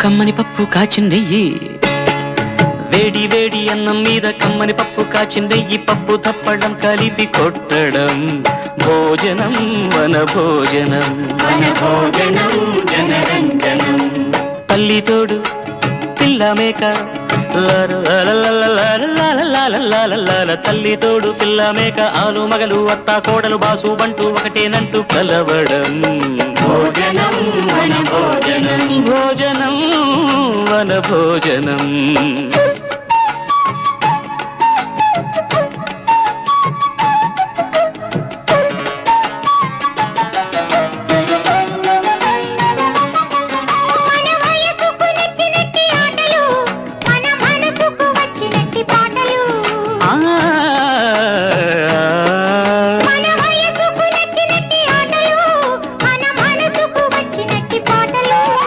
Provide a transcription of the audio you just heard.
కమ్మని పప్పు కాచిందెయ్యి వేడి వేడి అన్నం మీద కమ్మని పప్పు కాచిందెయ్యి పప్పు తప్పడం కలిపి కొట్టడం భోజనం వన భోజనం తల్లి తోడు పిల్ల మేక తల్లి తోడు పిల్ల మేక ఆలు మగలు అత్త కోడలు బాసు బంటూ ఒకటేనంటూ కలవడం భోజనం వన భోజనం